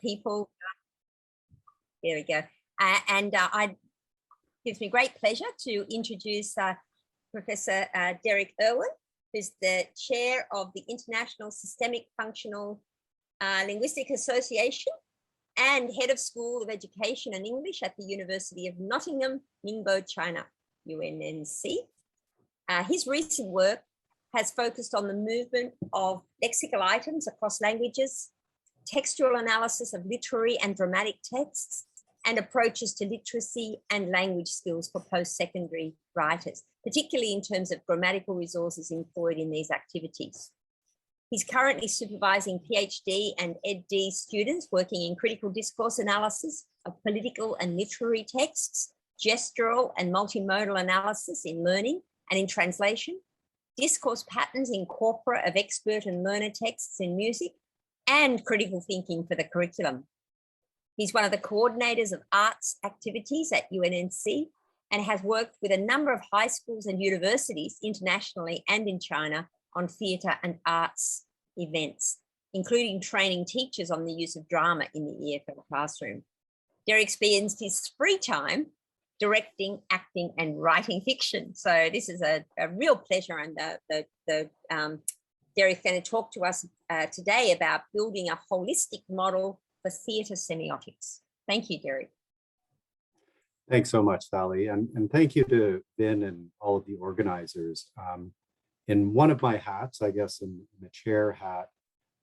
people. There we go. It gives me great pleasure to introduce Professor Derek Irwin, who's the chair of the International Systemic Functional Linguistic Association and head of School of Education and English at the University of Nottingham, Ningbo, China, UNNC. His recent work has focused on the movement of lexical items across languages, textual analysis of literary and dramatic texts, and approaches to literacy and language skills for post-secondary writers, particularly in terms of grammatical resources employed in these activities. He's currently supervising PhD and EdD students working in critical discourse analysis of political and literary texts, gestural and multimodal analysis in learning and in translation, discourse patterns in corpora of expert and learner texts in music, and critical thinking for the curriculum. He's one of the coordinators of arts activities at UNNC and has worked with a number of high schools and universities internationally and in China on theatre and arts events, including training teachers on the use of drama in the EFL classroom. Derek spends his free time directing, acting, and writing fiction. So this is a real pleasure, and Derek's going to talk to us today about building a holistic model for theatre semiotics. Thank you, Derek. Thanks so much, Sally, and thank you to Vin and all of the organizers. In one of my hats, I guess in the chair hat,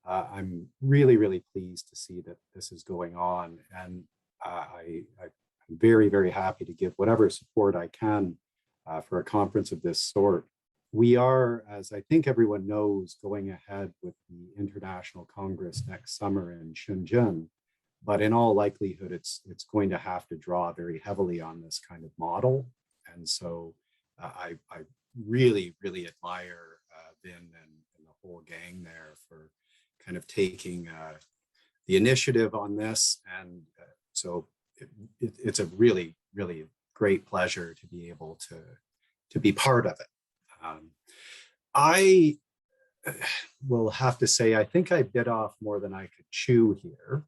I'm really pleased to see that this is going on, and I'm very, very happy to give whatever support I can for a conference of this sort. We are, as I think everyone knows, going ahead with the International Congress next summer in Shenzhen, but in all likelihood, it's going to have to draw very heavily on this kind of model. And so I really admire Vin and the whole gang there for kind of taking the initiative on this. And so it's a really great pleasure to be able to be part of it. I will have to say, I think I bit off more than I could chew here,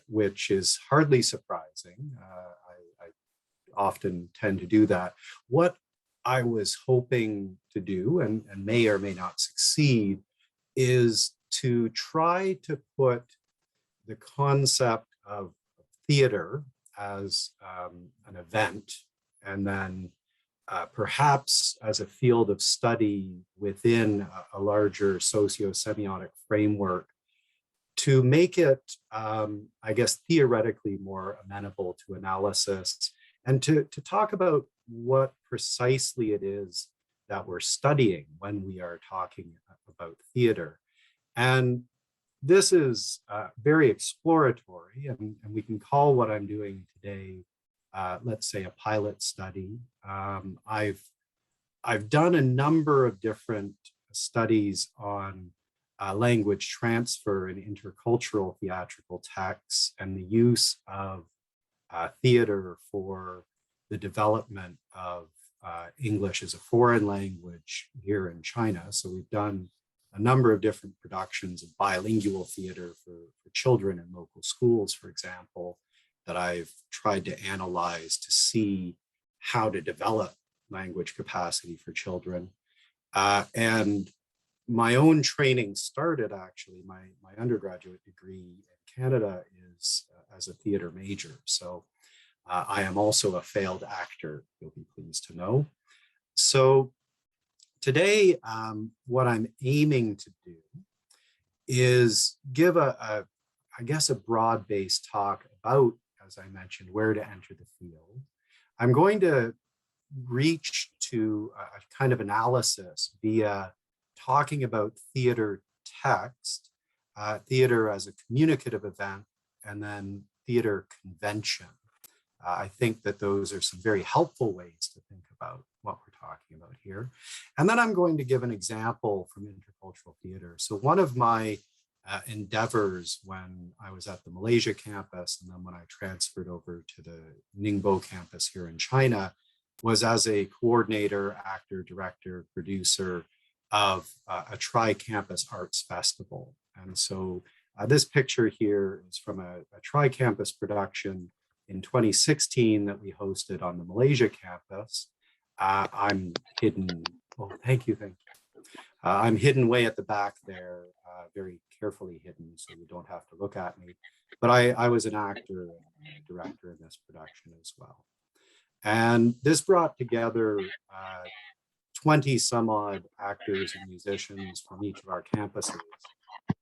which is hardly surprising. I often tend to do that. What I was hoping to do, and may or may not succeed, is to try to put the concept of theater as an event, and then perhaps as a field of study within a larger socio-semiotic framework, to make it, I guess, theoretically more amenable to analysis, and to talk about what precisely it is that we're studying when we are talking about theater. And this is very exploratory, and we can call what I'm doing today, let's say, a pilot study. I've done a number of different studies on language transfer in intercultural theatrical texts and the use of theater for the development of English as a foreign language here in China. So we've done a number of different productions of bilingual theater for children in local schools, for example, that I've tried to analyze to see how to develop language capacity for children. And my own training started, actually, my undergraduate degree in Canada is as a theater major. So I am also a failed actor, you'll be pleased to know. So today, what I'm aiming to do is give I guess, a broad-based talk about, as I mentioned, where to enter the field. I'm going to reach to a kind of analysis via talking about theater text, theater as a communicative event, and then theater convention. I think that those are some very helpful ways to think about what we're talking about here. And then I'm going to give an example from intercultural theater. So one of my endeavors when I was at the Malaysia campus, and then when I transferred over to the Ningbo campus here in China, was as a coordinator, actor, director, producer of a tri-campus arts festival. And so This picture here is from a tri-campus production in 2016 that we hosted on the Malaysia campus. I'm hidden, oh, thank you. I'm hidden way at the back there, very carefully hidden so you don't have to look at me. But I was an actor and director in this production as well. And this brought together 20 some odd actors and musicians from each of our campuses.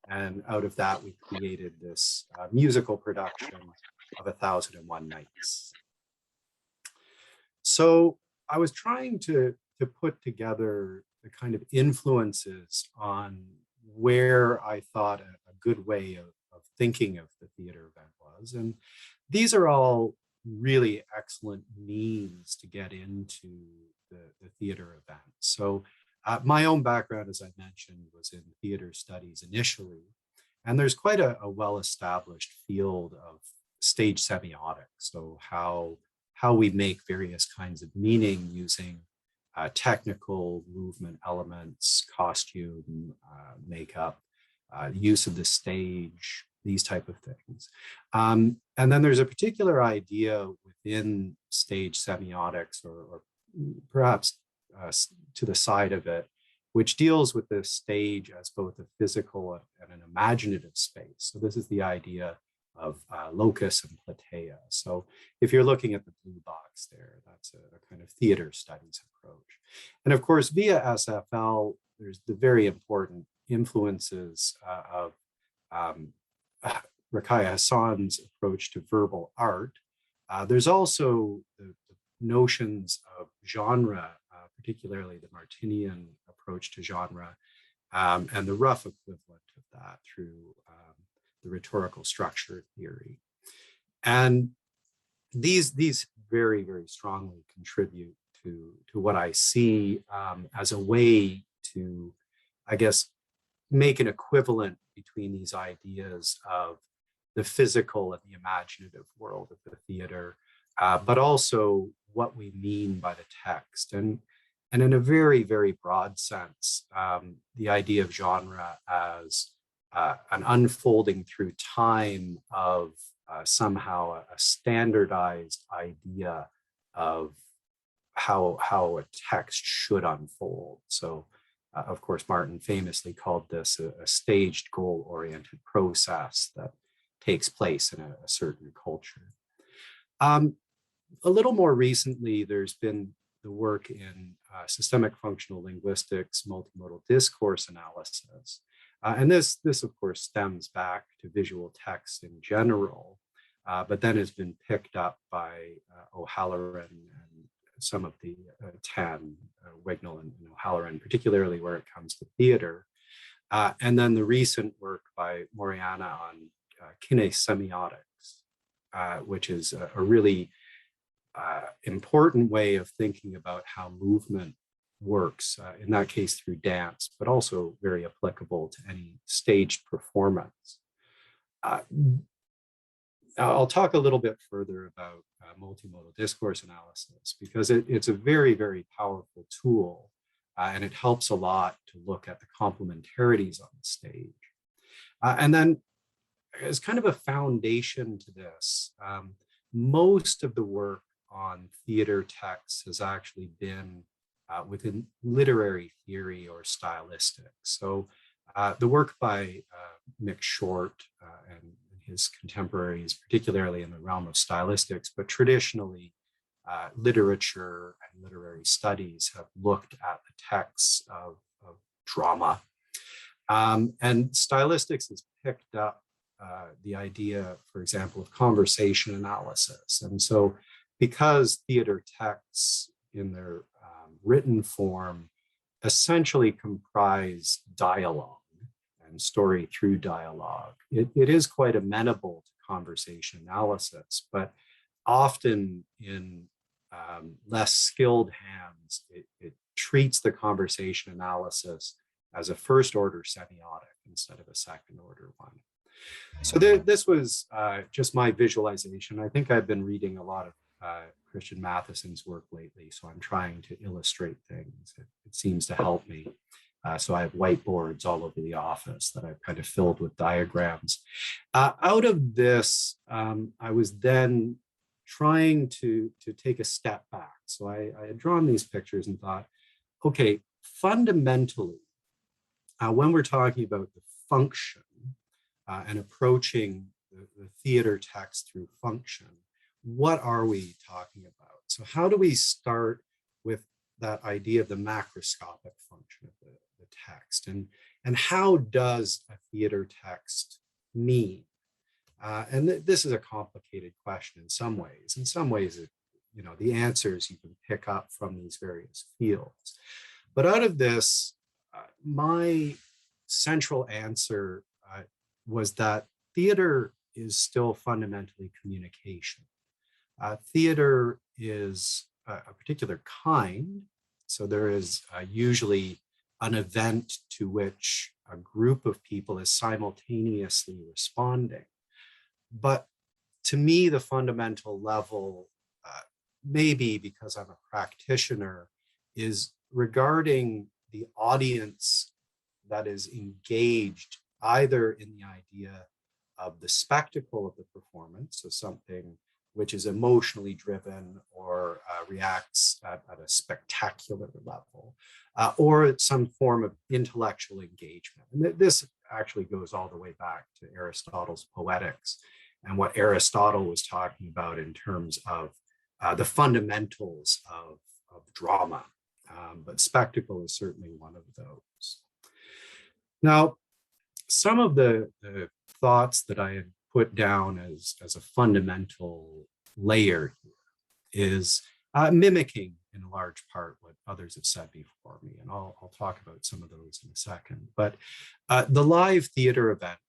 And out of that, we created this musical production of 1001 Nights. So I was trying to put together the kind of influences on where I thought a good way of thinking of the theater event was. And these are all really excellent means to get into the theater event. So my own background, as I mentioned, was in theater studies initially, and there's quite a well-established field of stage semiotics. So how we make various kinds of meaning using technical movement elements, costume, makeup, use of the stage, these type of things. And then there's a particular idea within stage semiotics, or perhaps to the side of it, which deals with the stage as both a physical and an imaginative space. So this is the idea of locus and platea. So if you're looking at the blue box there, that's a kind of theater studies approach. And of course, via SFL, there's the very important influences of Rakaya Hassan's approach to verbal art. There's also the notions of genre, particularly the Martinian approach to genre, and the rough equivalent of that through the rhetorical structure theory. And these very, very strongly contribute to what I see as a way to, I guess, make an equivalent between these ideas of the physical and the imaginative world of the theater, but also what we mean by the text. And in a very, very broad sense, the idea of genre as an unfolding through time of somehow a standardized idea of how a text should unfold. So, of course, Martin famously called this a staged goal-oriented process that takes place in a certain culture. A little more recently, there's been the work in systemic functional linguistics, multimodal discourse analysis. And this, of course, stems back to visual text in general, but then has been picked up by O'Halloran and some of the TAN, Wignall and O'Halloran, particularly where it comes to theater. And then the recent work by Moriana on kinesemiotics, which is a really important way of thinking about how movement works, in that case through dance, but also very applicable to any staged performance. I'll talk a little bit further about multimodal discourse analysis because it's a very, very powerful tool, and it helps a lot to look at the complementarities on the stage. And then as kind of a foundation to this, most of the work on theater texts has actually been within literary theory or stylistics. So the work by Mick Short and his contemporaries, particularly in the realm of stylistics, but traditionally literature and literary studies have looked at the texts of drama. And stylistics has picked up the idea, for example, of conversation analysis. And so because theater texts in their written form essentially comprise dialogue and story through dialogue, it is quite amenable to conversation analysis, but often in less skilled hands, it treats the conversation analysis as a first order semiotic instead of a second order one. So this was just my visualization. I think I've been reading a lot of Christian Matheson's work lately, so I'm trying to illustrate things. It seems to help me. So I have whiteboards all over the office that I've kind of filled with diagrams. Out of this, I was then trying to take a step back. So I had drawn these pictures and thought, okay, fundamentally, when we're talking about the function and approaching the theater text through function, what are we talking about? So how do we start with that idea of the macroscopic function of the text, and how does a theater text mean? And this is a complicated question in some ways. In some ways, the answers you can pick up from these various fields. But out of this, my central answer was that theater is still fundamentally communication. Theater is a particular kind. So there is usually an event to which a group of people is simultaneously responding. But to me, the fundamental level, maybe because I'm a practitioner, is regarding the audience that is engaged either in the idea of the spectacle of the performance, so something which is emotionally driven or reacts at a spectacular level, or some form of intellectual engagement. And this actually goes all the way back to Aristotle's Poetics and what Aristotle was talking about in terms of the fundamentals of drama. But spectacle is certainly one of those. Now, some of the thoughts that I had put down as a fundamental layer here is mimicking in large part what others have said before me. And I'll talk about some of those in a second. But the live theater event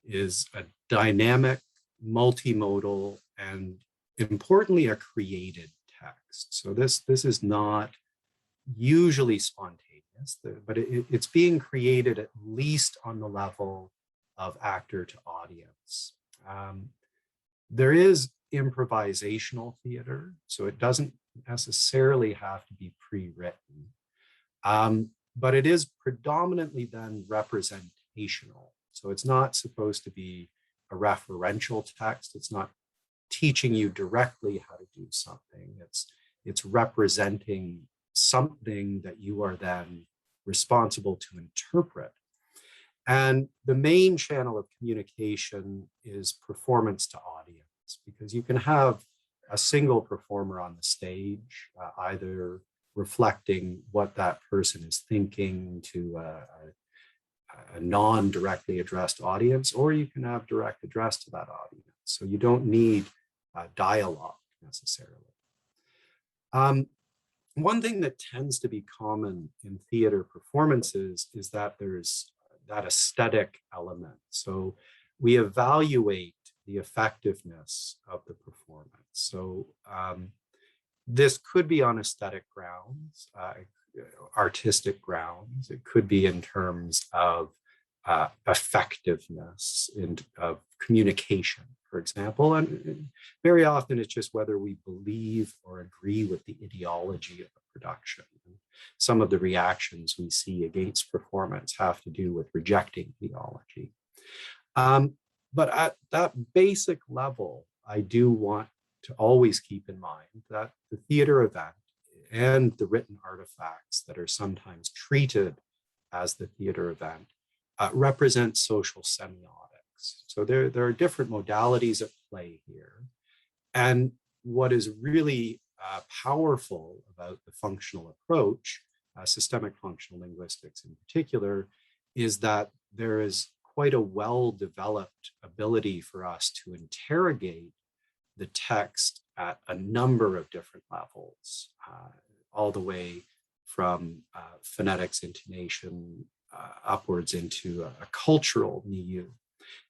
is a dynamic, multimodal, and importantly, a created text. So this is not usually spontaneous, but it's being created at least on the level of actor to audience. There is improvisational theater, so it doesn't necessarily have to be pre-written, but it is predominantly then representational. So it's not supposed to be a referential text. It's not teaching you directly how to do something. It's representing something that you are then responsible to interpret. And the main channel of communication is performance to audience, because you can have a single performer on the stage, either reflecting what that person is thinking to a non-directly addressed audience, or you can have direct address to that audience. So you don't need dialogue necessarily. One thing that tends to be common in theater performances is that there's that aesthetic element. So we evaluate the effectiveness of the performance. So this could be on aesthetic grounds, artistic grounds. It could be in terms of effectiveness and of communication, for example. And very often it's just whether we believe or agree with the ideology of the production. And some of the reactions we see against performance have to do with rejecting theology. But at that basic level, I do want to always keep in mind that the theater event and the written artifacts that are sometimes treated as the theater event represent social semiotics. So there are different modalities at play here. And what is really powerful about the functional approach, systemic functional linguistics in particular, is that there is quite a well-developed ability for us to interrogate the text at a number of different levels, all the way from phonetics, intonation, upwards into a cultural milieu.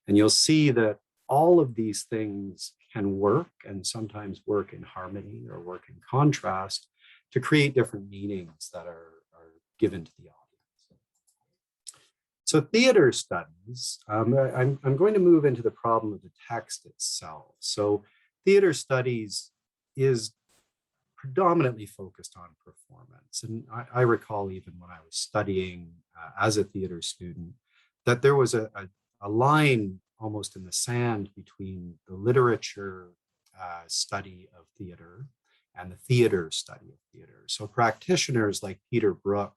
And you'll see that all of these things can work, and sometimes work in harmony or work in contrast, to create different meanings that are given to the audience. So theater studies, I'm going to move into the problem of the text itself. So theater studies is predominantly focused on performance. And I recall even when I was studying as a theater student, that there was a line almost in the sand between the literature study of theater and the theater study of theater. So practitioners like Peter Brook,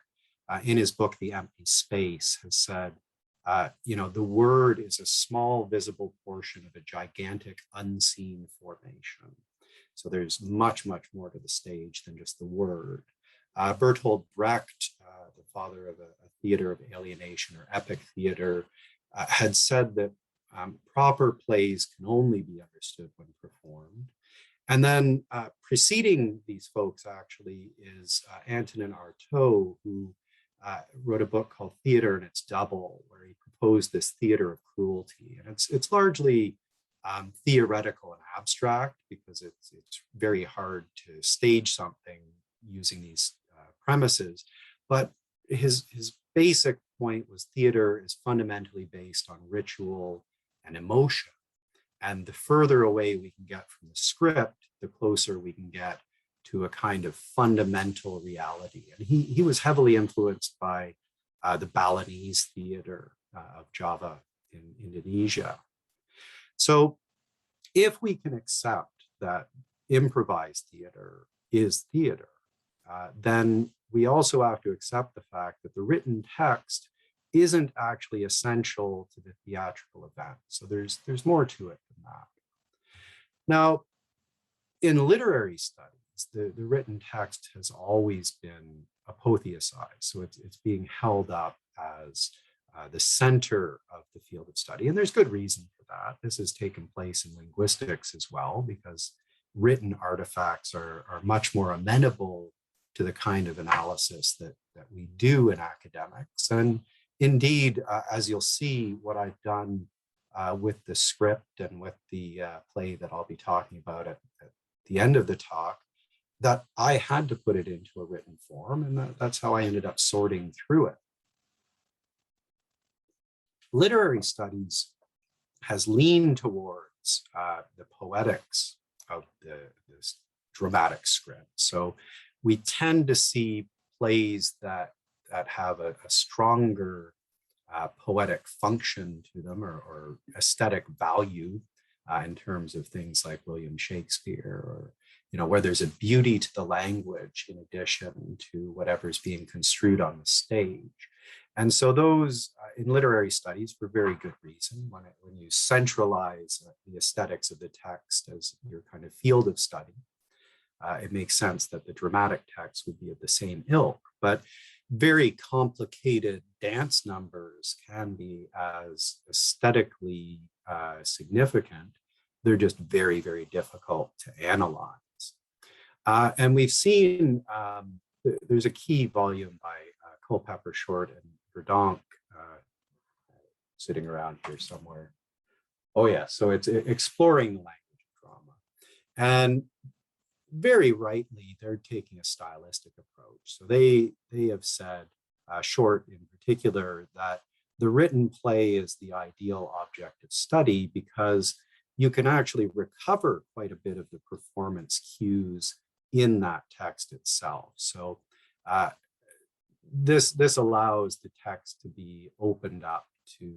in his book, The Empty Space, has said, the word is a small visible portion of a gigantic unseen formation. So there's much, much more to the stage than just the word. Bertolt Brecht, the father of a theater of alienation or epic theater, had said that proper plays can only be understood when performed. And then preceding these folks actually is Antonin Artaud, who wrote a book called Theater and Its Double, where he proposed this theater of cruelty. And it's largely theoretical and abstract, because it's very hard to stage something using these premises. But his basic point was theater is fundamentally based on ritual and emotion. And the further away we can get from the script, the closer we can get to a kind of fundamental reality. And he was heavily influenced by the Balinese theater of Java in Indonesia. So if we can accept that improvised theater is theater, then we also have to accept the fact that the written text isn't actually essential to the theatrical event. So there's more to it than that. Now, in literary studies, the written text has always been apotheosized. So it's being held up as the center of the field of study. And there's good reason for that. This has taken place in linguistics as well, because written artifacts are much more amenable to the kind of analysis that we do in academics. And indeed, as you'll see, what I've done with the script and with the play that I'll be talking about at the end of the talk, that I had to put it into a written form, and that's how I ended up sorting through it. Literary studies has leaned towards the poetics of this dramatic script. So we tend to see plays that have a stronger poetic function to them, or aesthetic value in terms of things like William Shakespeare, or where there's a beauty to the language in addition to whatever's being construed on the stage. And so those in literary studies, for very good reason, when you centralize the aesthetics of the text as your kind of field of study, it makes sense that the dramatic text would be of the same ilk. But very complicated dance numbers can be as aesthetically significant. They're just very, very difficult to analyze. And we've seen, there's a key volume by Culpeper, Short, and Verdonk sitting around here somewhere. Oh yeah, so it's exploring the language of drama. And very rightly, they're taking a stylistic approach. So they have said, Short in particular, that the written play is the ideal object of study because you can actually recover quite a bit of the performance cues in that text itself. So this allows the text to be opened up to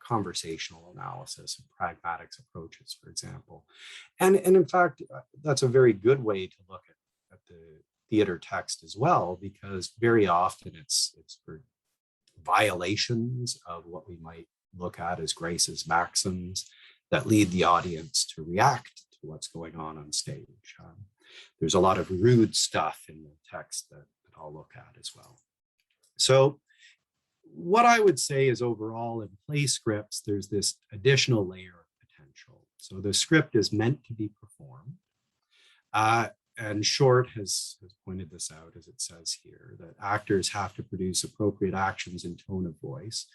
conversational analysis and pragmatics approaches, for example. And in fact, that's a very good way to look at the theater text as well, because very often it's for violations of what we might look at as Grace's maxims that lead the audience to react to what's going on stage. There's a lot of rude stuff in the text that I'll look at as well. So what I would say is overall in play scripts, there's this additional layer of potential. So the script is meant to be performed. And Short has pointed this out, as it says here, that actors have to produce appropriate actions and tone of voice,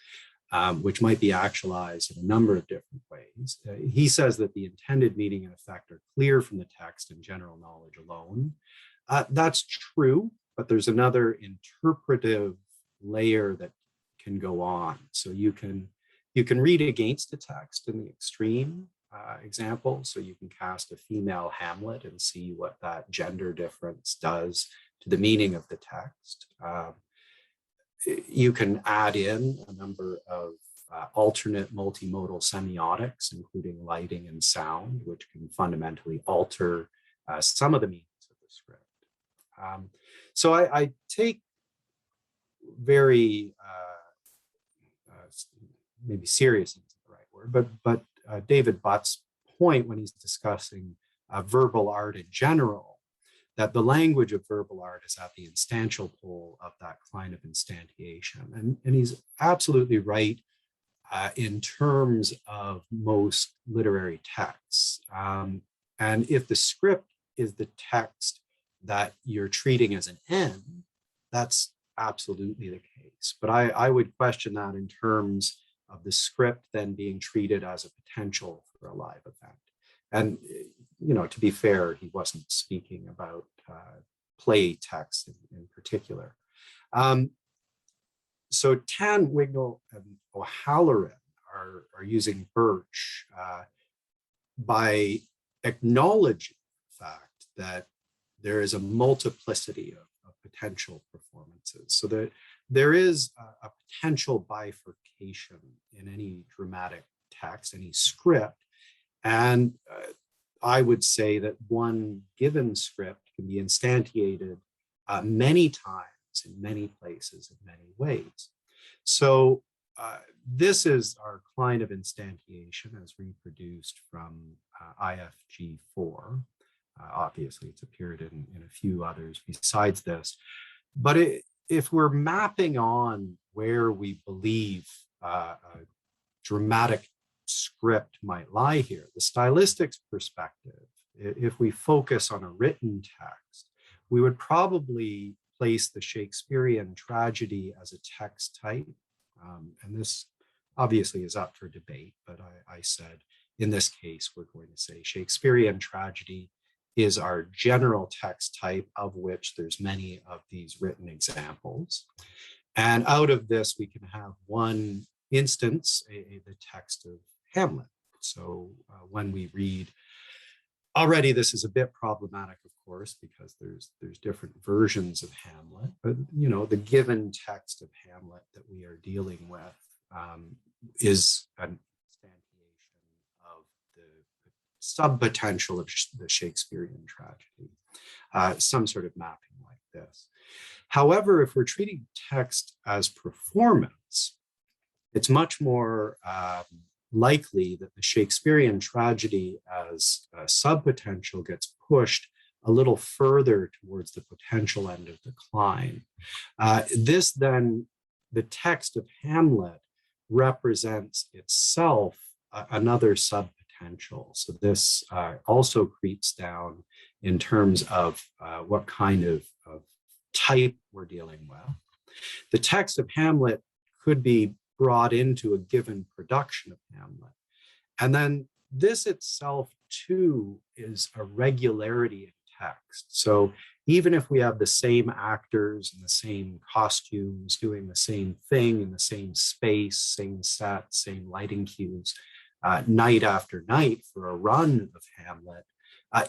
which might be actualized in a number of different ways. He says that the intended meaning and effect are clear from the text and general knowledge alone. That's true, but there's another interpretive layer that can go on. So you can read against the text in the extreme, example. So you can cast a female Hamlet and see what that gender difference does to the meaning of the text. You can add in a number of alternate multimodal semiotics, including lighting and sound, which can fundamentally alter some of the meanings of the script. So I take very, maybe serious isn't the right word, but David Butt's point when he's discussing verbal art in general, that the language of verbal art is at the instantial pole of that kind of instantiation. And he's absolutely right in terms of most literary texts. And if the script is the text that you're treating as an end, that's absolutely the case. But I would question that in terms of the script then being treated as a potential for a live event. And, you know, to be fair, he wasn't speaking about play text in particular. So Tan, Wignall, and O'Halloran are using Birch by acknowledging the fact that there is a multiplicity of potential performances. So that there is a potential bifurcation in any dramatic text, any script. And I would say that one given script can be instantiated many times in many places in many ways. So this is our client of instantiation as reproduced from IFG4. Obviously, it's appeared in a few others besides this. But if we're mapping on where we believe a dramatic script might lie here, the stylistics perspective, if we focus on a written text, we would probably place the Shakespearean tragedy as a text type. And this obviously is up for debate, but I said, in this case, we're going to say Shakespearean tragedy is our general text type, of which there's many of these written examples. And out of this, we can have one instance, the text of Hamlet. So when we read, already this is a bit problematic, of course, because there's different versions of Hamlet, but you know, the given text of Hamlet that we are dealing with is an instantiation of the sub-potential of the Shakespearean tragedy, some sort of mapping like this. However, if we're treating text as performance, it's much more likely that the Shakespearean tragedy as a sub-potential gets pushed a little further towards the potential end of decline. This then, the text of Hamlet represents itself another sub-potential. So this also creeps down in terms of what kind of type we're dealing with. The text of Hamlet could be brought into a given production of Hamlet. And then this itself too is a regularity in text. So even if we have the same actors and the same costumes doing the same thing in the same space, same set, same lighting cues, night after night for a run of Hamlet,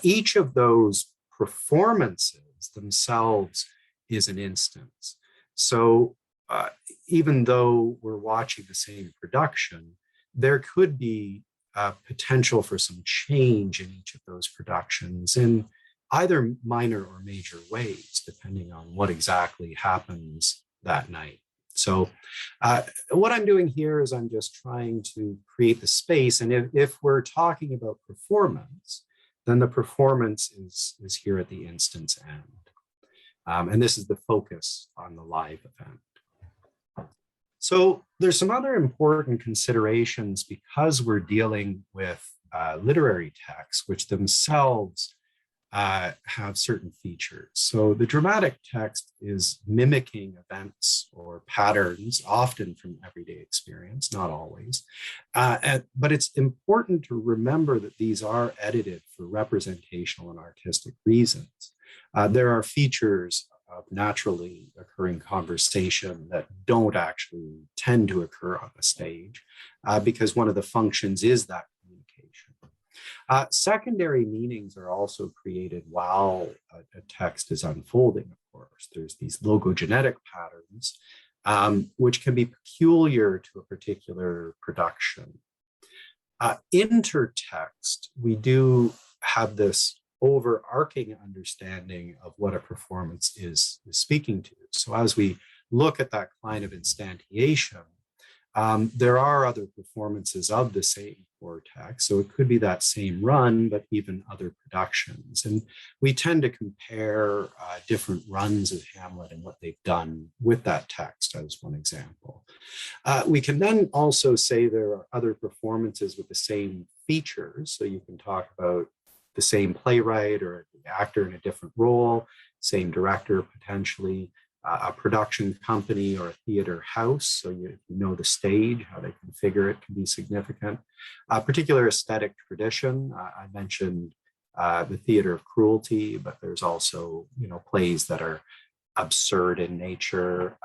each of those performances themselves is an instance. So even though we're watching the same production, there could be potential for some change in each of those productions in either minor or major ways, depending on what exactly happens that night. So what I'm doing here is I'm just trying to create the space. And if we're talking about performance, then the performance is here at the instance end. And this is the focus on the live event. So there's some other important considerations because we're dealing with literary texts, which themselves have certain features. So the dramatic text is mimicking events or patterns, often from everyday experience, not always. But it's important to remember that these are edited for representational and artistic reasons. There are features of naturally occurring conversation that don't actually tend to occur on the stage because one of the functions is that communication. Secondary meanings are also created while a text is unfolding, of course. There's these logogenetic patterns, which can be peculiar to a particular production. Intertext, we do have this overarching understanding of what a performance is speaking to. So as we look at that line of instantiation, there are other performances of the same core text. So it could be that same run, but even other productions. And we tend to compare different runs of Hamlet and what they've done with that text as one example. We can then also say there are other performances with the same features. So you can talk about the same playwright or the actor in a different role, same director potentially, a production company or a theater house. So you know the stage, how they configure it can be significant. A particular aesthetic tradition. I mentioned the theater of cruelty, but there's also, plays that are absurd in nature.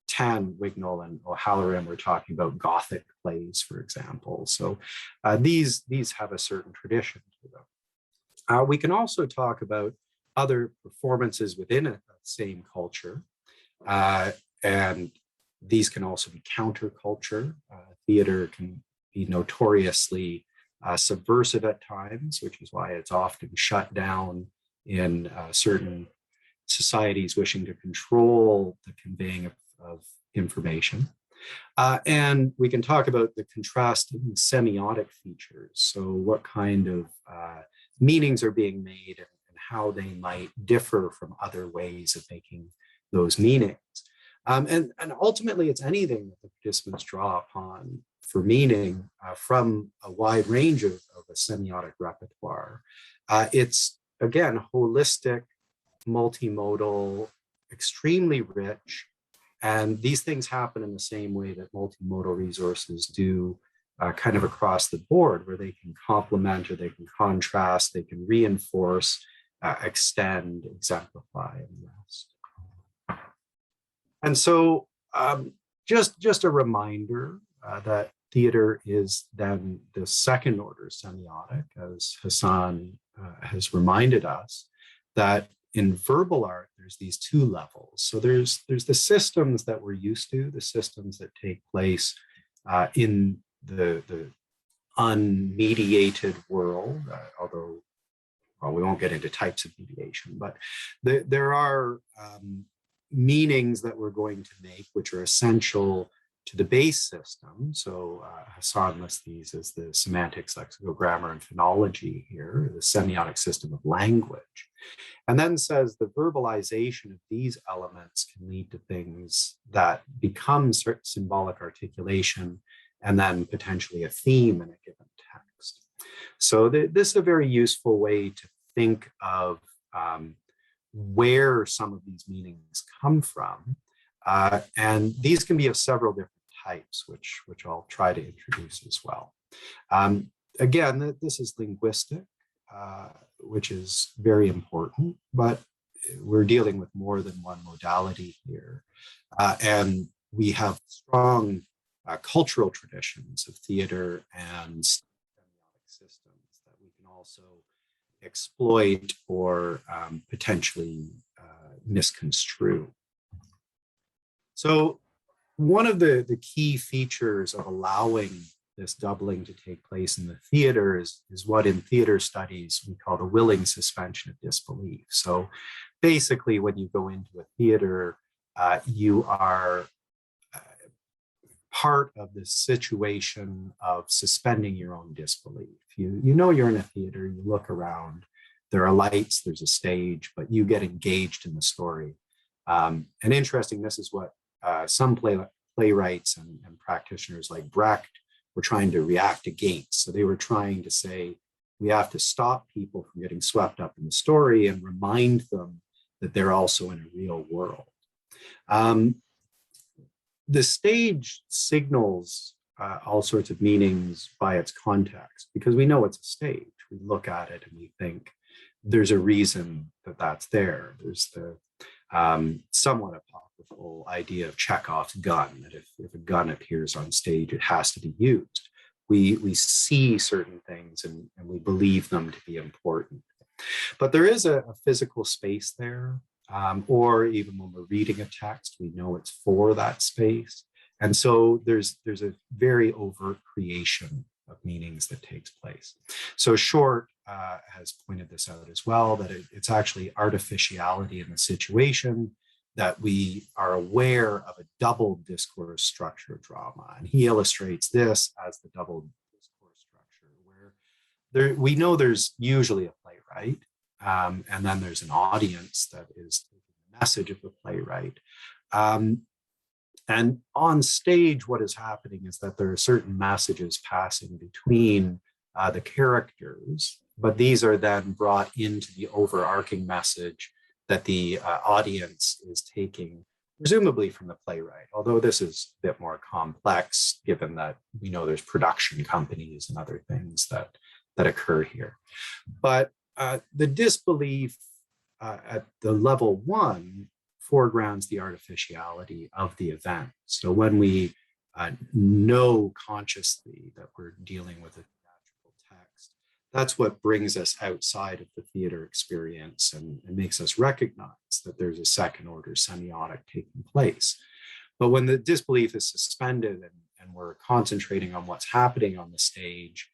Tan, Wignall, and O'Halloran were talking about Gothic plays, for example. So these have a certain tradition to them. We can also talk about other performances within a same culture. And these can also be counterculture. Theater can be notoriously subversive at times, which is why it's often shut down in certain societies wishing to control the conveying of information. And we can talk about the contrasting semiotic features. So what kind of meanings are being made and how they might differ from other ways of making those meanings. And ultimately, it's anything that the participants draw upon for meaning from a wide range of a semiotic repertoire. It's, again, holistic, multimodal, extremely rich, and these things happen in the same way that multimodal resources do kind of across the board, where they can complement or they can contrast, they can reinforce, extend, exemplify, and rest. And so just a reminder that theater is then the second order semiotic, as Hassan has reminded us, that in verbal art, there's these two levels. So there's the systems that we're used to, the systems that take place in the unmediated world, although well, we won't get into types of mediation, but there are meanings that we're going to make which are essential to the base system. So Hassan lists these as the semantics, lexicogrammar, and phonology here, the semiotic system of language. And then says the verbalization of these elements can lead to things that become symbolic articulation and then potentially a theme in a given text. So this is a very useful way to think of where some of these meanings come from. And these can be of several different types, which I'll try to introduce as well. Again, this is linguistic, which is very important, but we're dealing with more than one modality here. And we have strong cultural traditions of theater and semiotic systems that we can also exploit or potentially misconstrue. So one of the key features of allowing this doubling to take place in the theater is what in theater studies we call the willing suspension of disbelief. So basically, when you go into a theater, you are part of the situation of suspending your own disbelief. You know you're in a theater, you look around, there are lights, there's a stage, but you get engaged in the story. And interesting, this is what some playwrights and practitioners like Brecht were trying to react against. So they were trying to say, we have to stop people from getting swept up in the story and remind them that they're also in a real world. The stage signals all sorts of meanings by its context, because we know it's a stage. We look at it and we think there's a reason that that's there. There's the somewhat apocryphal idea of Chekhov's gun, that if a gun appears on stage, it has to be used. we see certain things and we believe them to be important. But there is a physical space there, or even when we're reading a text, we know it's for that space. And so there's a very overt creation of meanings that takes place. So Short has pointed this out as well, that it's actually artificiality in the situation, that we are aware of a double discourse structure drama. And he illustrates this as the double discourse structure, where we know there's usually a playwright, and then there's an audience that is taking the message of the playwright. And on stage, what is happening is that there are certain messages passing between the characters, but these are then brought into the overarching message that the audience is taking, presumably from the playwright, although this is a bit more complex, given that we know there's production companies and other things that occur here. But the disbelief at the level one foregrounds the artificiality of the event. So when we know consciously that we're dealing with a theatrical text, that's what brings us outside of the theater experience and makes us recognize that there's a second order semiotic taking place. But when the disbelief is suspended and we're concentrating on what's happening on the stage,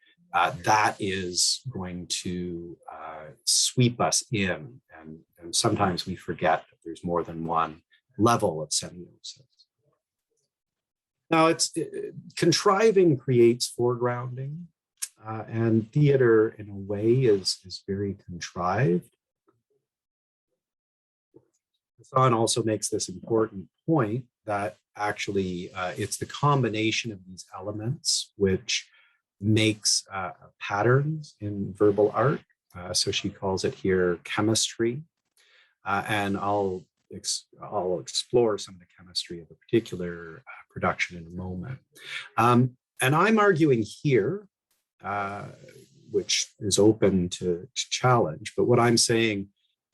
that is going to sweep us in. And sometimes we forget that there's more than one level of semiosis. Now, contriving creates foregrounding, and theater in a way is very contrived. Hassan also makes this important point that actually it's the combination of these elements which makes patterns in verbal art. So she calls it here chemistry. And I'll explore some of the chemistry of a particular production in a moment. And I'm arguing here, which is open to challenge, but what I'm saying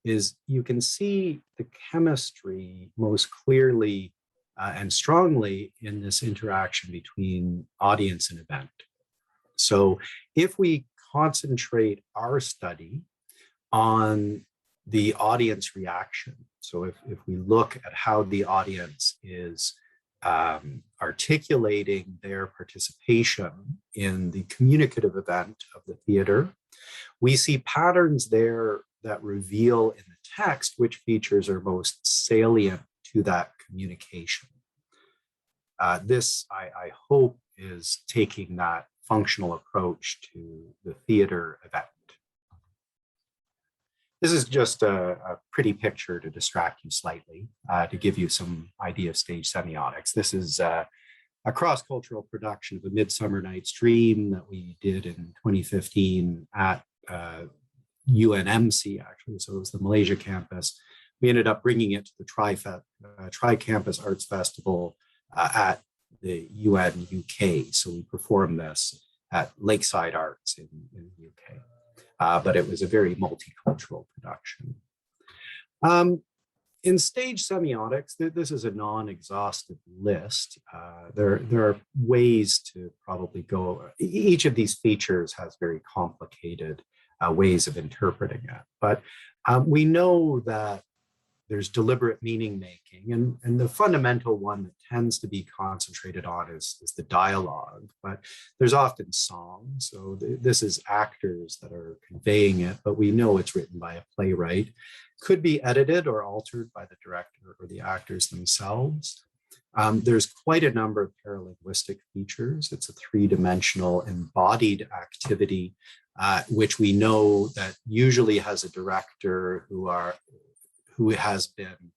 is you can see the chemistry most clearly and strongly in this interaction between audience and event. So if we concentrate our study on the audience reaction, so if we look at how the audience is articulating their participation in the communicative event of the theater, we see patterns there that reveal in the text which features are most salient to that communication. This, I hope, is taking that functional approach to the theater event. This is just a pretty picture to distract you slightly, to give you some idea of stage semiotics. This is a cross-cultural production of A Midsummer Night's Dream that we did in 2015 at UNMC, actually, so it was the Malaysia campus. We ended up bringing it to the Tri-Campus Arts Festival at the UN UK. So we performed this at Lakeside Arts in the UK. But it was a very multicultural production. In stage semiotics, this is a non-exhaustive list. There are ways to probably go. Each of these features has very complicated ways of interpreting it. But we know that there's deliberate meaning making, and the fundamental one that tends to be concentrated on is the dialogue, but there's often song. So this is actors that are conveying it, but we know it's written by a playwright. Could be edited or altered by the director or the actors themselves. There's quite a number of paralinguistic features. It's a three-dimensional embodied activity, which we know that usually has a director who has been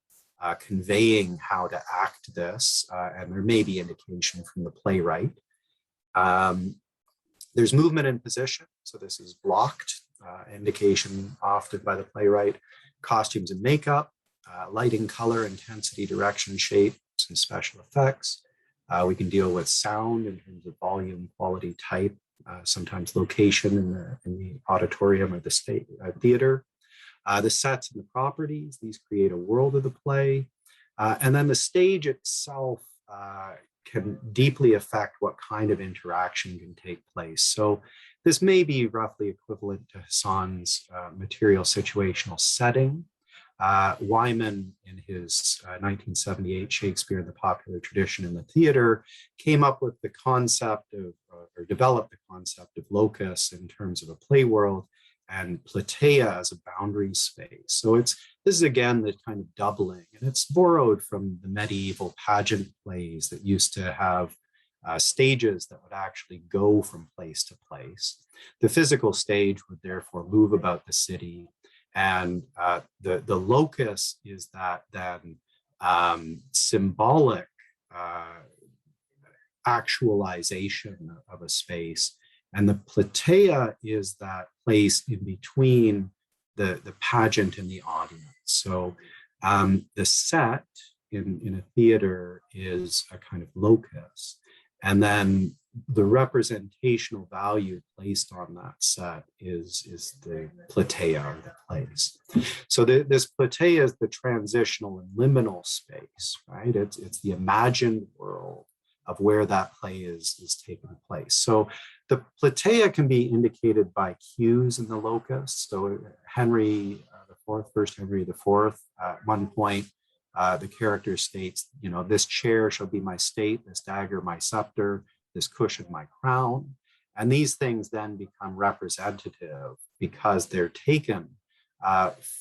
conveying how to act this, and there may be indication from the playwright. There's movement and position, so this is blocked, indication often by the playwright. Costumes and makeup, lighting, color, intensity, direction, shape, and special effects. We can deal with sound in terms of volume, quality, type, sometimes location in the auditorium or the theater. The sets and the properties, these create a world of the play. And then the stage itself can deeply affect what kind of interaction can take place. So this may be roughly equivalent to Hassan's material situational setting. Wyman, in his 1978 Shakespeare in the Popular Tradition in the Theater, came up with the concept of, or developed the concept of locus in terms of a play world, and platea as a boundary space. So this is again the kind of doubling, and it's borrowed from the medieval pageant plays that used to have stages that would actually go from place to place. The physical stage would therefore move about the city, and the locus is that then symbolic actualization of a space. And the platea is that place in between the pageant and the audience. So the set in a theater is a kind of locus. And then the representational value placed on that set is the platea, or the place. So this platea is the transitional and liminal space, right? It's the imagined world of where that play is taking place. So the platea can be indicated by cues in the locus. So Henry IV, First Henry IV, at one point, the character states, this chair shall be my state, this dagger my scepter, this cushion my crown. And these things then become representative because they're taken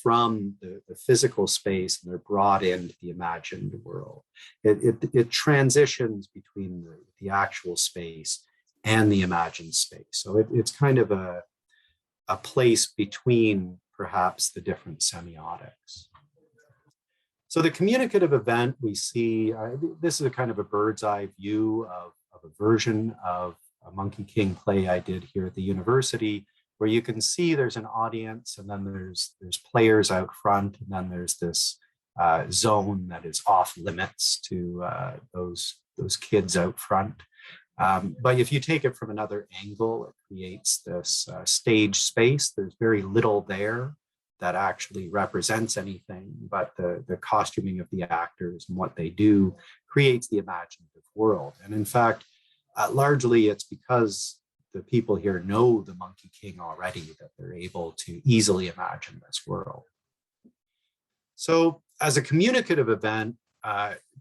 from the physical space and they're brought into the imagined world. It transitions between the actual space and the imagined space. So it's kind of a place between perhaps the different semiotics. So the communicative event we see, this is a kind of a bird's eye view of a version of a Monkey King play I did here at the university, where you can see there's an audience, and then there's players out front, and then there's this zone that is off limits to those kids out front. But if you take it from another angle, it creates this stage space. There's very little there that actually represents anything, but the costuming of the actors and what they do creates the imaginative world. And in fact, largely it's because the people here know the Monkey King already that they're able to easily imagine this world. So as a communicative event,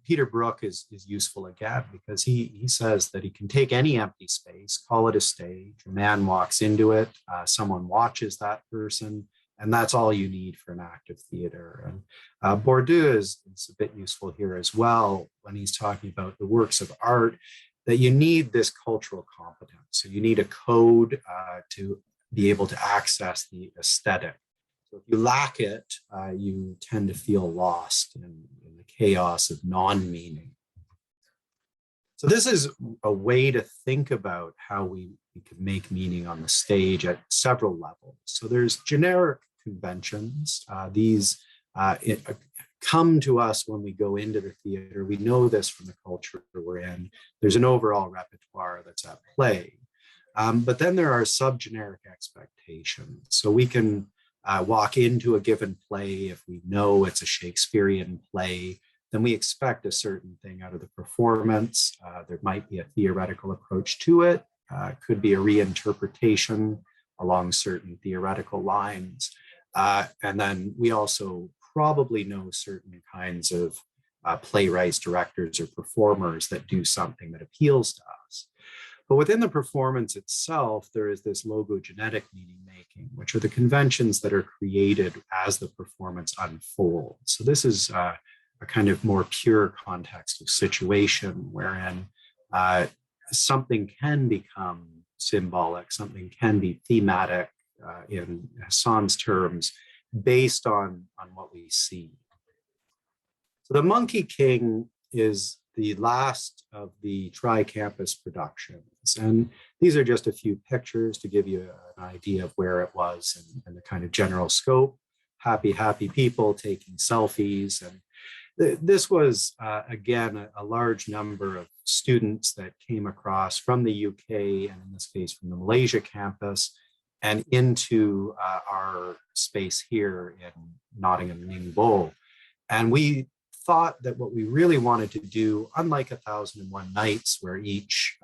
Peter Brook is useful again, because he says that he can take any empty space, call it a stage, a man walks into it, someone watches that person, and that's all you need for an active theater. And Bourdieu is a bit useful here as well when he's talking about the works of art, that you need this cultural competence. So you need a code to be able to access the aesthetic. So if you lack it, you tend to feel lost in the chaos of non-meaning. So this is a way to think about how we can make meaning on the stage at several levels. So there's generic conventions. These come to us when we go into the theater. We know this from the culture we're in. There's an overall repertoire that's at play. But then there are subgeneric expectations. So we can walk into a given play. If we know it's a Shakespearean play, then we expect a certain thing out of the performance. There might be a theoretical approach to it. Could be a reinterpretation along certain theoretical lines. And then we also probably know certain kinds of playwrights, directors, or performers that do something that appeals to us. But within the performance itself, there is this logogenetic meaning making, which are the conventions that are created as the performance unfolds. So this is a kind of more pure context of situation wherein something can become symbolic, something can be thematic in Hassan's terms, based on what we see. So the Monkey King is the last of the tri-campus productions. And these are just a few pictures to give you an idea of where it was and the kind of general scope. Happy people taking selfies. And this was, again, a large number of students that came across from the UK, and in this case from the Malaysia campus, and into our space here in Nottingham Ningbo. And we thought that what we really wanted to do, unlike 1001 Nights, where each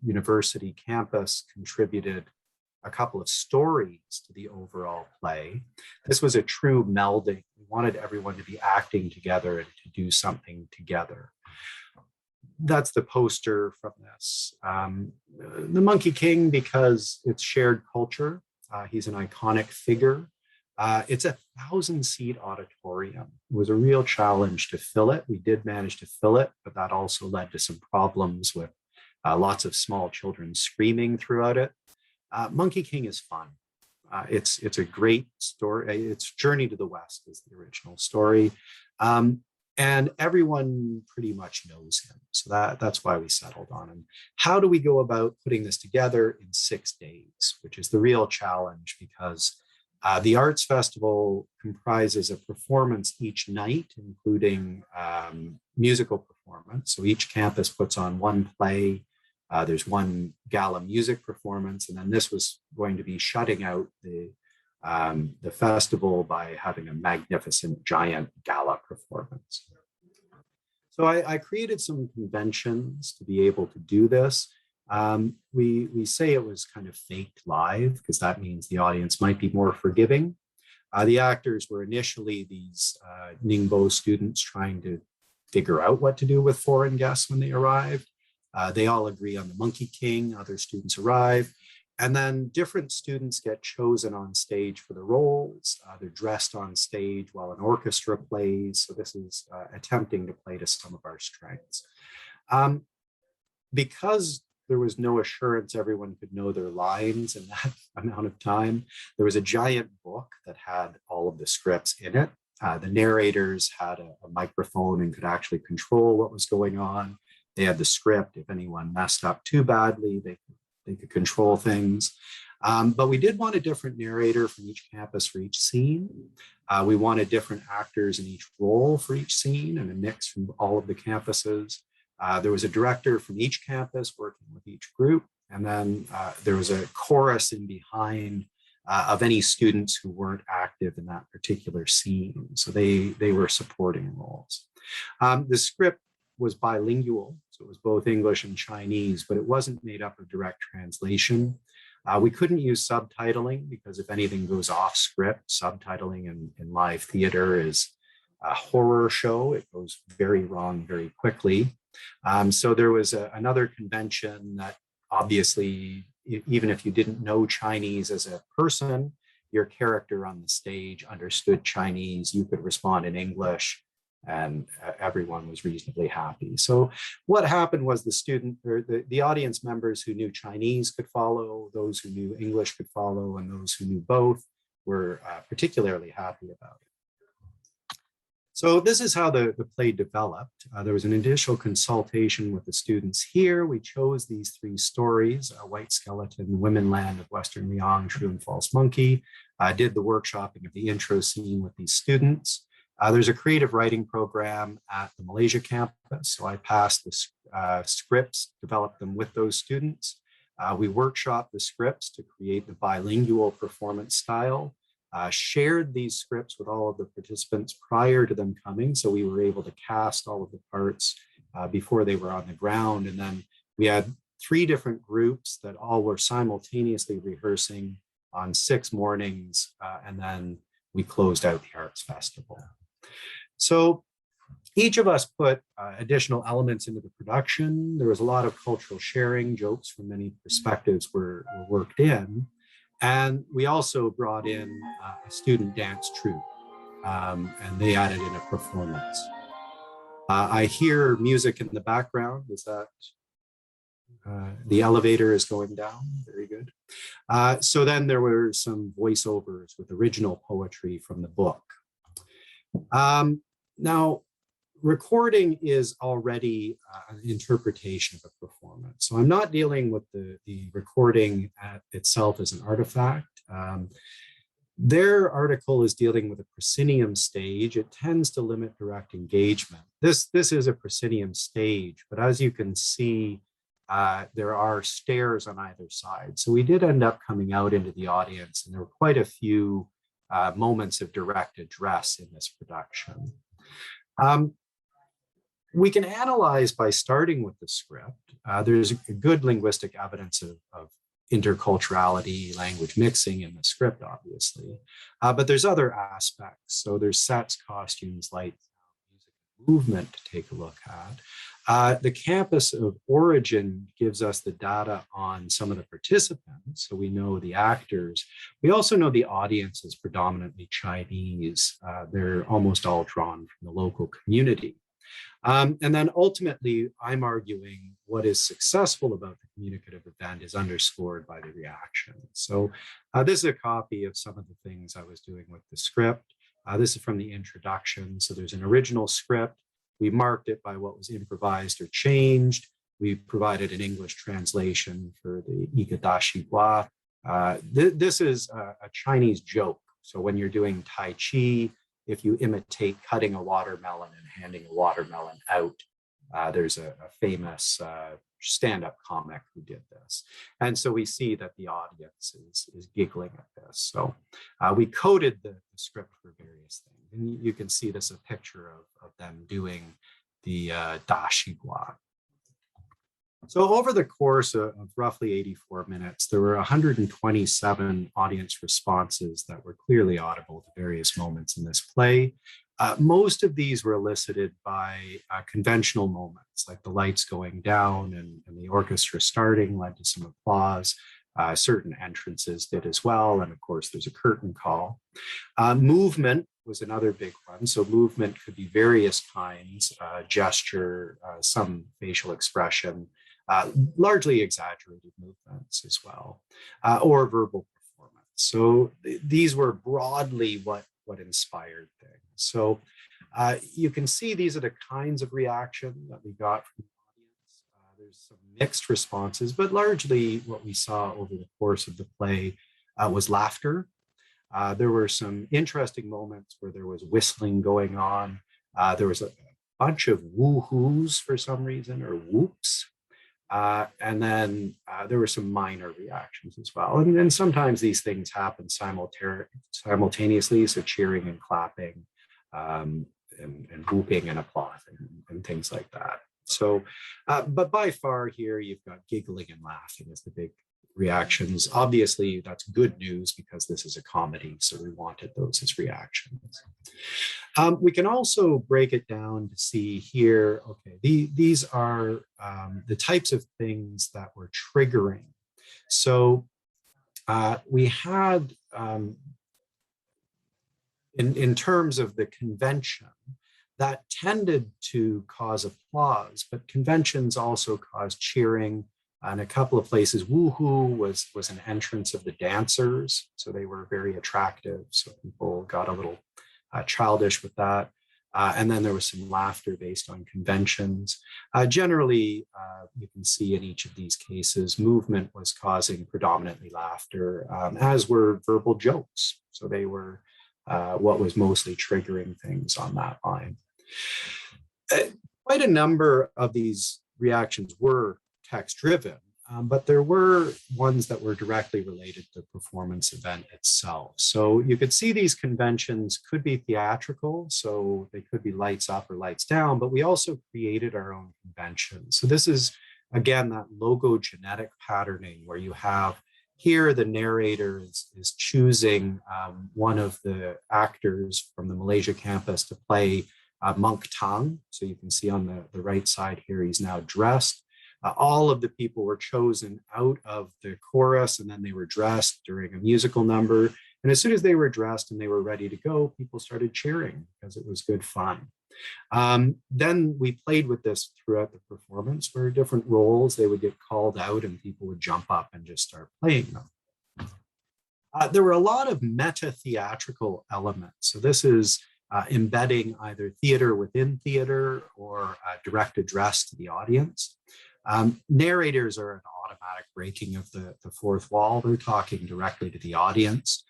university campus contributed a couple of stories to the overall play, this was a true melding. We wanted everyone to be acting together and to do something together. That's the poster from this. The Monkey King, because it's shared culture. He's an iconic figure. It's a 1,000-seat auditorium. It was a real challenge to fill it. We did manage to fill it, but that also led to some problems with lots of small children screaming throughout it. Monkey King is fun. It's a great story. It's Journey to the West is the original story. And everyone pretty much knows him. So that's why we settled on him. How do we go about putting this together in 6 days, which is the real challenge, because the Arts Festival comprises a performance each night, including musical performance. So each campus puts on one play. There's one gala music performance, and then this was going to be shutting out the festival by having a magnificent giant gala performance. So I created some conventions to be able to do this. We say it was kind of faked live because that means the audience might be more forgiving. The actors were initially these Ningbo students trying to figure out what to do with foreign guests when they arrived. They all agree on the Monkey King, other students arrive. And then different students get chosen on stage for the roles. They're dressed on stage while an orchestra plays. So this is attempting to play to some of our strengths. Because there was no assurance everyone could know their lines in that amount of time, there was a giant book that had all of the scripts in it. The narrators had a microphone and could actually control what was going on. They had the script. If anyone messed up too badly, they could control things. But we did want a different narrator from each campus for each scene. We wanted different actors in each role for each scene and a mix from all of the campuses. There was a director from each campus working with each group. And then there was a chorus in behind of any students who weren't active in that particular scene. So they were supporting roles. The script was bilingual, so it was both English and Chinese, but it wasn't made up of direct translation. We couldn't use subtitling because if anything goes off script, subtitling in live theater is a horror show. It goes very wrong very quickly. So there was another convention that obviously, even if you didn't know Chinese as a person, your character on the stage understood Chinese, you could respond in English, and everyone was reasonably happy. So what happened was the audience members who knew Chinese could follow, those who knew English could follow, and those who knew both were particularly happy about it. So this is how the play developed. There was an initial consultation with the students here. We chose these 3 stories, A White Skeleton, Women Land of Western Liang, True and False Monkey. I did the workshopping of the intro scene with these students. There's a creative writing program at the Malaysia campus. So I passed the scripts, developed them with those students. We workshopped the scripts to create the bilingual performance style, shared these scripts with all of the participants prior to them coming. So we were able to cast all of the parts before they were on the ground. And then we had 3 different groups that all were simultaneously rehearsing on 6 mornings. And then we closed out the Arts Festival. So each of us put additional elements into the production. There was a lot of cultural sharing, jokes from many perspectives were worked in. And we also brought in a student dance troupe, and they added in a performance. I hear music in the background. Is that the elevator is going down? Very good. So then there were some voiceovers with original poetry from the book. Now, recording is already an interpretation of a performance. So I'm not dealing with the recording itself as an artifact. Their article is dealing with a proscenium stage. It tends to limit direct engagement. This is a proscenium stage, but as you can see, there are stairs on either side. So we did end up coming out into the audience, and there were quite a few moments of direct address in this production. We can analyze by starting with the script. There's a good linguistic evidence of interculturality, language mixing in the script, obviously. But there's other aspects. So there's sets, costumes, light, music, movement to take a look at. The campus of origin gives us the data on some of the participants. So we know the actors. We also know the audience is predominantly Chinese. They're almost all drawn from the local community. And then ultimately, I'm arguing what is successful about the communicative event is underscored by the reaction. So this is a copy of some of the things I was doing with the script. This is from the introduction. So there's an original script. We marked it by what was improvised or changed. We provided an English translation for the Ikadashi Gua. This is a Chinese joke. So when you're doing Tai Chi, if you imitate cutting a watermelon and handing a watermelon out, there's a famous stand-up comic who did this. And so we see that the audience is giggling at this. So we coded the script for various things. And you can see this a picture of them doing the Dashi Gua. So over the course of roughly 84 minutes, there were 127 audience responses that were clearly audible to various moments in this play. Most of these were elicited by conventional moments, like the lights going down and the orchestra starting led to some applause. Certain entrances did as well. And of course, there's a curtain call. Movement was another big one. So movement could be various kinds, gesture, some facial expression, largely exaggerated movements as well, or verbal performance. So these were broadly what inspired things. So you can see these are the kinds of reaction that we got from the audience. There's some mixed responses, but largely what we saw over the course of the play was laughter. There were some interesting moments where there was whistling going on. There was a bunch of woo-hoos for some reason, or whoops. And then there were some minor reactions as well. And sometimes these things happen simultaneously, so cheering and clapping and whooping and applauding and things like that. So, but by far here, you've got giggling and laughing as the big reactions. Obviously, that's good news because this is a comedy, so we wanted those as reactions. We can also break it down to see here, okay, these are the types of things that were triggering. So we had, in terms of the convention, that tended to cause applause, but conventions also caused cheering. In a couple of places, woohoo was an entrance of the dancers. So they were very attractive. So people got a little childish with that. And then there was some laughter based on conventions. Generally, you can see in each of these cases, movement was causing predominantly laughter, as were verbal jokes. So they were what was mostly triggering things on that line. Quite a number of these reactions were text-driven, but there were ones that were directly related to the performance event itself. So you could see these conventions could be theatrical, so they could be lights up or lights down, but we also created our own conventions. So this is, again, that logogenetic patterning where you have here the narrator is choosing one of the actors from the Malaysia campus to play Monk Tang. So you can see on the right side here, he's now dressed. All of the people were chosen out of the chorus, and then they were dressed during a musical number. And as soon as they were dressed and they were ready to go, people started cheering because it was good fun. Then we played with this throughout the performance, where different roles, they would get called out and people would jump up and just start playing them. There were a lot of meta-theatrical elements. So this is embedding either theater within theater or direct address to the audience. Narrators are an automatic breaking of the fourth wall. They're talking directly to the audience.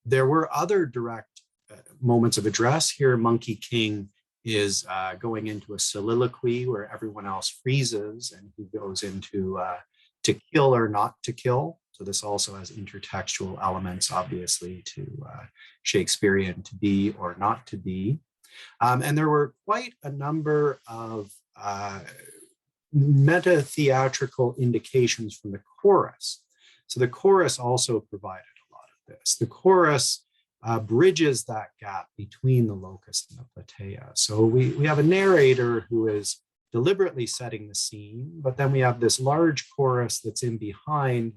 There were other direct moments of address here. Monkey King is going into a soliloquy where everyone else freezes and he goes into to kill or not to kill. So this also has intertextual elements, obviously, to Shakespearean to be or not to be. And there were quite a number of meta-theatrical indications from the chorus. So the chorus also provided a lot of this. The chorus bridges that gap between the locus and the platea. So we have a narrator who is deliberately setting the scene, but then we have this large chorus that's in behind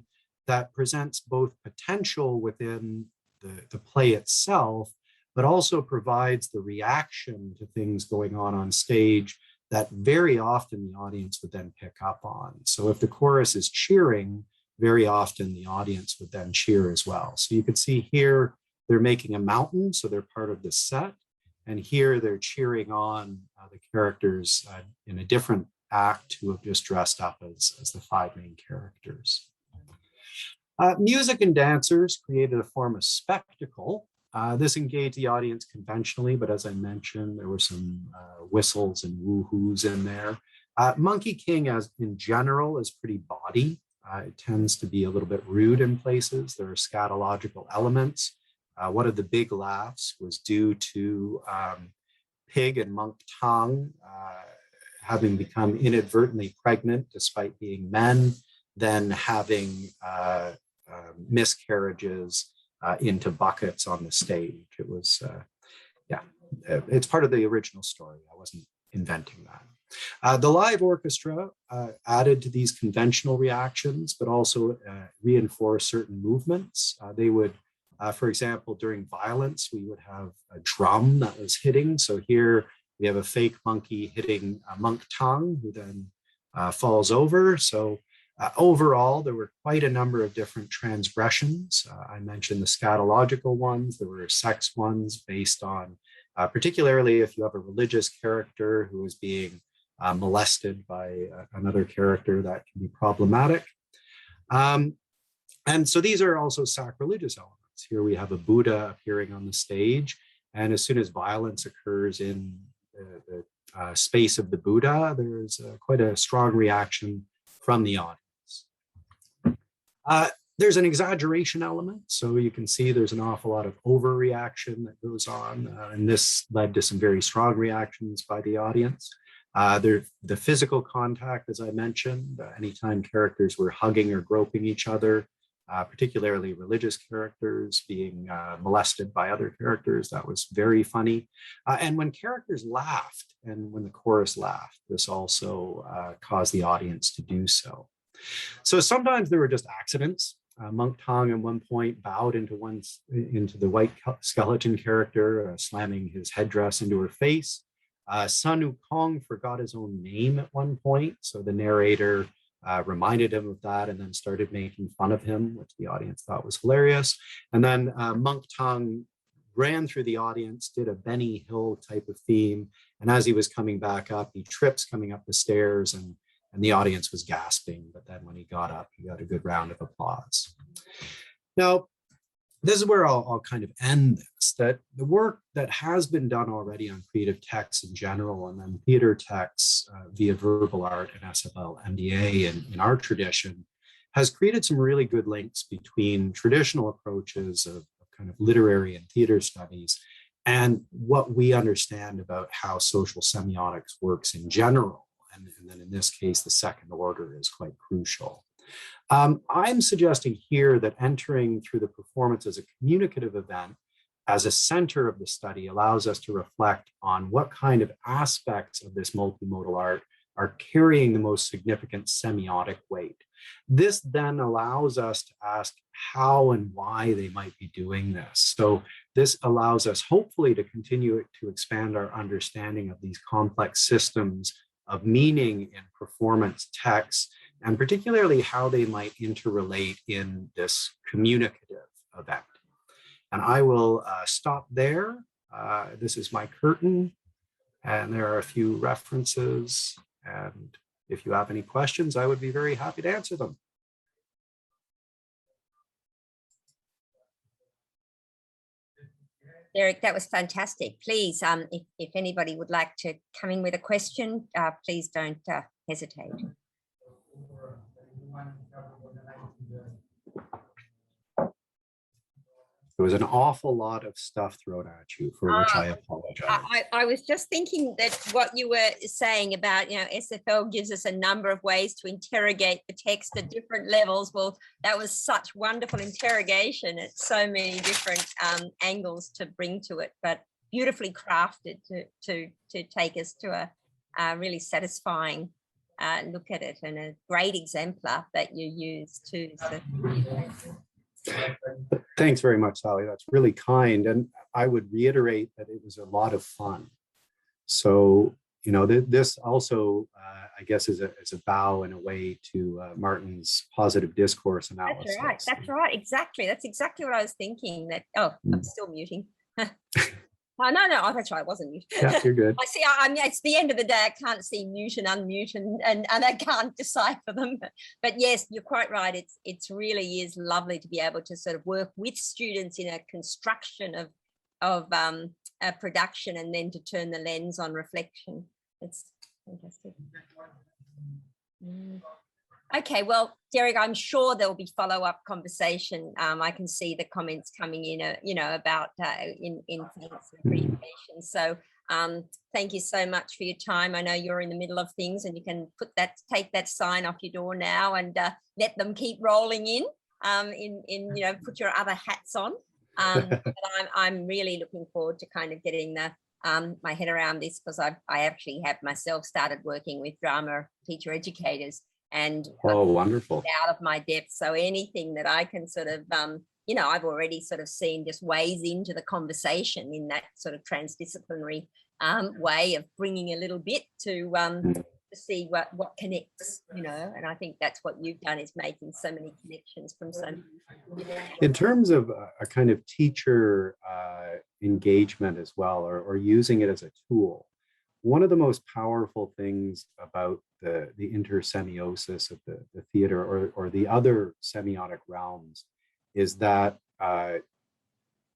that presents both potential within the play itself, but also provides the reaction to things going on stage that very often the audience would then pick up on. So if the chorus is cheering, very often the audience would then cheer as well. So you can see here, they're making a mountain, so they're part of the set. And here they're cheering on the characters in a different act who have just dressed up as the five main characters. Music and dancers created a form of spectacle. This engaged the audience conventionally, but as I mentioned, there were some whistles and woo-hoos in there. Monkey King, as in general, is pretty bawdy. It tends to be a little bit rude in places. There are scatological elements. One of the big laughs was due to Pig and Monk Tong having become inadvertently pregnant despite being men, then having miscarriages into buckets on the stage. It was, yeah, it's part of the original story. I wasn't inventing that. The live orchestra added to these conventional reactions, but also reinforced certain movements. They would, for example, during violence, we would have a drum that was hitting. So here we have a fake monkey hitting Monk Tong, who then falls over. So overall, there were quite a number of different transgressions. I mentioned the scatological ones. There were sex ones based on, particularly if you have a religious character who is being molested by another character, that can be problematic. And so these are also sacrilegious elements. Here we have a Buddha appearing on the stage, and as soon as violence occurs in the space of the Buddha, there's quite a strong reaction from the audience. There's an exaggeration element, so you can see there's an awful lot of overreaction that goes on, and this led to some very strong reactions by the audience. The physical contact, as I mentioned, anytime characters were hugging or groping each other, particularly religious characters being molested by other characters, that was very funny. And when characters laughed, and when the chorus laughed, this also caused the audience to do so. So sometimes there were just accidents. Monk Tong at one point bowed into the white skeleton character, slamming his headdress into her face. Sun Wukong forgot his own name at one point, so the narrator reminded him of that and then started making fun of him, which the audience thought was hilarious. And then Monk Tong ran through the audience, did a Benny Hill type of theme, and as he was coming back up, he trips coming up the stairs, and the audience was gasping. But then when he got up, he got a good round of applause. Now, this is where I'll kind of end this, that the work that has been done already on creative texts in general, and then theater texts via verbal art and SFL MDA and in our tradition, has created some really good links between traditional approaches of kind of literary and theater studies and what we understand about how social semiotics works in general. And then in this case, the second order is quite crucial. I'm suggesting here that entering through the performance as a communicative event as a center of the study allows us to reflect on what kind of aspects of this multimodal art are carrying the most significant semiotic weight. This then allows us to ask how and why they might be doing this. So this allows us hopefully to continue to expand our understanding of these complex systems of meaning in performance texts, and particularly how they might interrelate in this communicative event. And I will stop there. This is my curtain, and there are a few references. And if you have any questions, I would be very happy to answer them. Derek, that was fantastic. Please, if anybody would like to come in with a question, please don't hesitate. there was an awful lot of stuff thrown at you, for which I apologize. I was just thinking that what you were saying about, SFL gives us a number of ways to interrogate the text at different levels. Well, that was such wonderful interrogation at so many different angles to bring to it, but beautifully crafted to take us to a really satisfying look at it, and a great exemplar that you use too. So. Thanks very much, Sally. That's really kind. And I would reiterate that it was a lot of fun. So, this also, I guess, is a bow in a way to Martin's positive discourse analysis. That's right. That's right. Exactly. That's exactly what I was thinking. I'm still muting. Oh, no, that's right. I wasn't mute. Yeah, you're good. I see. It's the end of the day. I can't see mute and unmute, and I can't decipher them. But yes, you're quite right. It's really is lovely to be able to sort of work with students in a construction of a production, and then to turn the lens on reflection. It's fantastic. Okay, well, Derek, I'm sure there will be follow-up conversation. I can see the comments coming in, about in thanks and appreciation. So thank you so much for your time. I know you're in the middle of things, and you can take that sign off your door now, and let them keep rolling in. Put your other hats on. But I'm really looking forward to kind of getting my head around this, because I actually have myself started working with drama teacher educators. And wonderful, out of my depth. So anything that I can sort of, I've already sort of seen just ways into the conversation in that sort of transdisciplinary way of bringing a little bit to see what connects, and I think that's what you've done, is making so many connections from so many. In terms of a kind of teacher engagement as well, or using it as a tool, one of the most powerful things about the intersemiosis of the theater or the other semiotic realms is that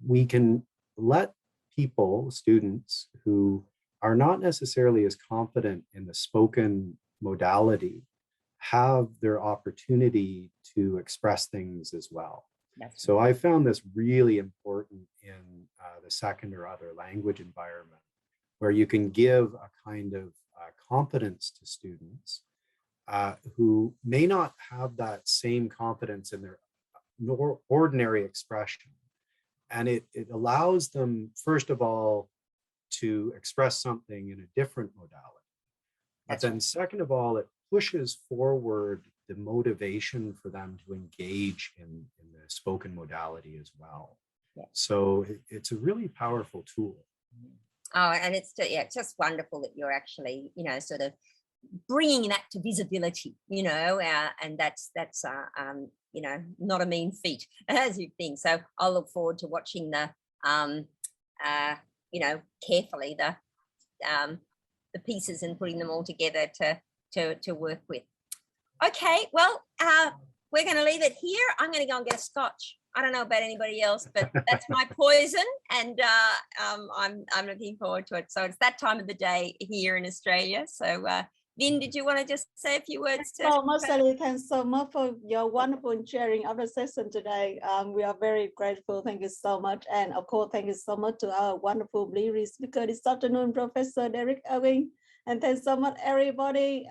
we can let students who are not necessarily as confident in the spoken modality have their opportunity to express things as well. So I found this really important in the second or other language environment, where you can give a kind of confidence to students who may not have that same confidence in their ordinary expression. And it allows them, first of all, to express something in a different modality. But then second of all, it pushes forward the motivation for them to engage in the spoken modality as well. Yeah. So it's a really powerful tool. Oh, and it's just wonderful that you're actually, sort of bringing that to visibility, and that's not a mean feat, as you think. So I'll look forward to watching the, carefully the pieces and putting them all together to work with. Okay, well, we're going to leave it here. I'm going to go and get a scotch. I don't know about anybody else, but that's my poison, and I'm looking forward to it. So it's that time of the day here in Australia. So Lynn, did you want to just say a few words? Sally, thanks so much for your wonderful sharing of the session today. We are very grateful. Thank you so much. And of course, thank you so much to our wonderful plenary speaker this afternoon, Professor Derek Irwin. And thanks so much, everybody.